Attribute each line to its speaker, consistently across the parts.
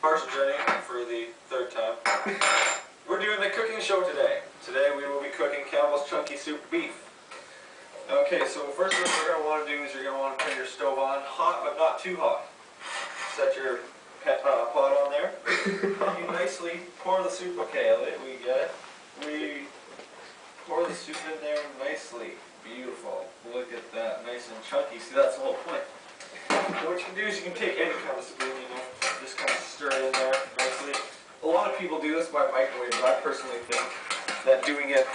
Speaker 1: Partial Jenny for the third time. We're doing the cooking show today. Today we will be cooking Campbell's Chunky Soup Beef. Okay, so first thing you're going to want to do is you're going to want to turn your stove on, hot but not too hot. Set your pot on there. You nicely pour the soup. Okay, we get it. We pour the soup in there nicely. Beautiful. Look at that, nice and chunky. See, that's the whole point. So what you can do is you can take any kind of spoon, just kind of stir it in there nicely. A lot of people do this by microwave, but I personally think that doing it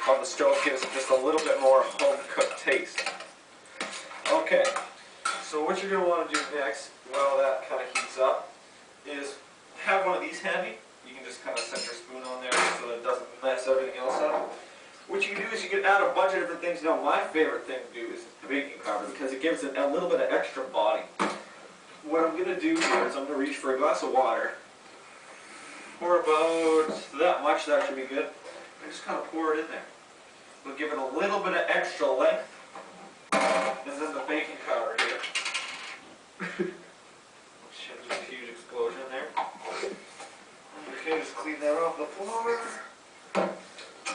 Speaker 1: on the stove gives it just a little bit more home-cooked taste. Okay, so what you're going to want to do next, while that kind of heats up, is have one of these handy. You can just kind of set your spoon on there so that it doesn't mess everything else up. What you can do is you can add a bunch of different things. Now, my favorite thing to do is the baking powder because it gives it a little bit of extra body. What I'm going to do here is I'm going to reach for a glass of water. Pour about that much, that should be good. And just kind of pour it in there. We'll give it a little bit of extra length. And then the baking powder here. Just a huge explosion there. Okay, just clean that off the floor.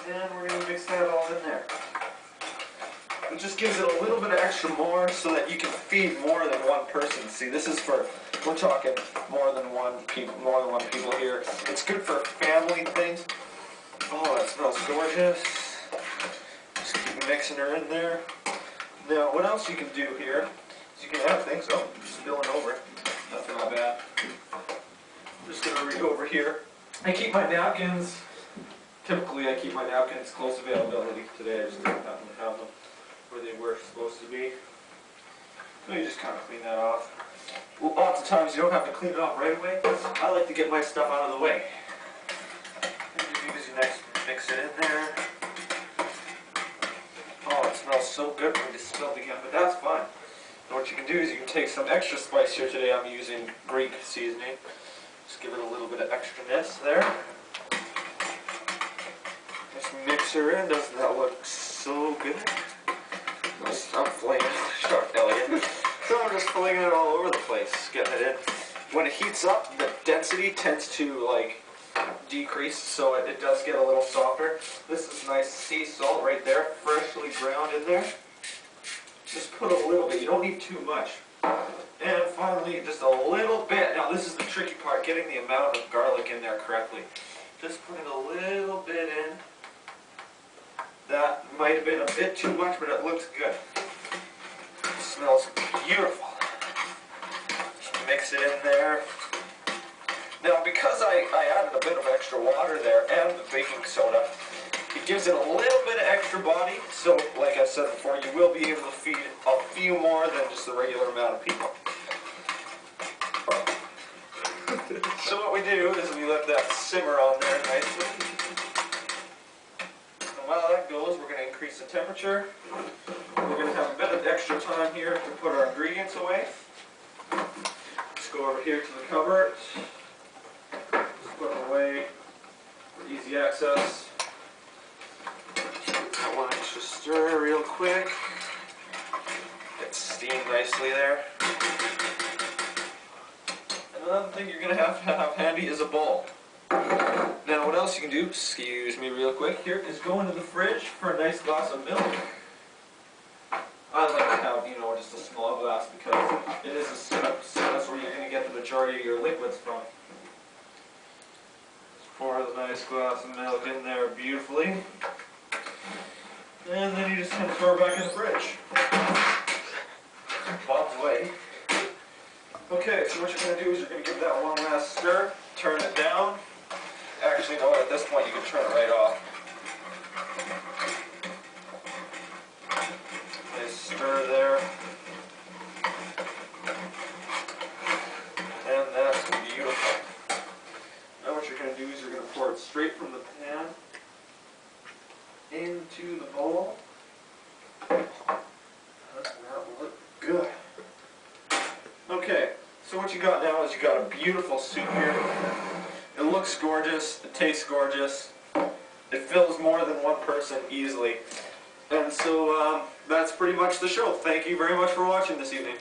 Speaker 1: And we're going to mix that all in there. It just gives it a little bit of extra more so that you can feed more than one person. See, this is for, we're talking more than one people here. It's good for family things. Oh, that smells gorgeous. Just keep mixing her in there. Now, what else you can do here is you can add things. Oh, spilling over. That's not bad. I'm just going to reach over here. I keep my napkins. Typically, I keep my napkins close availability. Today, I just didn't happen to have them where they were supposed to be. So you just kind of clean that off. Well, lots of times you don't have to clean it off right away. I like to get my stuff out of the way. And you use your next, mix it in there. Oh, it smells so good when it's spilled again, but that's fine. And what you can do is you can take some extra spice here. Today I'm using Greek seasoning. Just give it a little bit of extraness there. Just mix her in. Doesn't that look so good? I'm flinging Shark Elliot. So I'm just flinging it all over the place, getting it in. When it heats up, the density tends to decrease, so it does get a little softer. This is nice sea salt right there, freshly ground in there. Just put a little bit. You don't need too much. And finally, just a little bit. Now this is the tricky part, getting the amount of garlic in there correctly. Just putting a little bit in. That might have been a bit too much, but it looks good. It smells beautiful. Just mix it in there. Now, because I added a bit of extra water there and the baking soda, it gives it a little bit of extra body. So, like I said before, you will be able to feed a few more than just the regular amount of people. So what we do is we let that simmer on there nicely. While that goes, we're going to increase the temperature. We're going to have a bit of extra time here to put our ingredients away. Let's go over here to the cupboard. Just put them away for easy access. I want to just stir real quick. Get steamed nicely there. Another thing you're going to have handy is a bowl. Now, what else you can do, excuse me real quick here, is go into the fridge for a nice glass of milk. I like to have, just a small glass because it is a sit-up, so that's where you're going to get the majority of your liquids from. Just pour a nice glass of milk in there beautifully. And then you just kind of throw it back in the fridge. Bob's way. Okay, so what you're going to do is you're going to give that one last stir, turn it down. Actually, no, at this point you can turn it right off. Nice stir there. And that's beautiful. Now what you're going to do is you're going to pour it straight from the pan into the bowl. Doesn't that look good? Okay, so what you got now is you got a beautiful soup here. It looks gorgeous, it tastes gorgeous, it fills more than one person easily. And so that's pretty much the show. Thank you very much for watching this evening.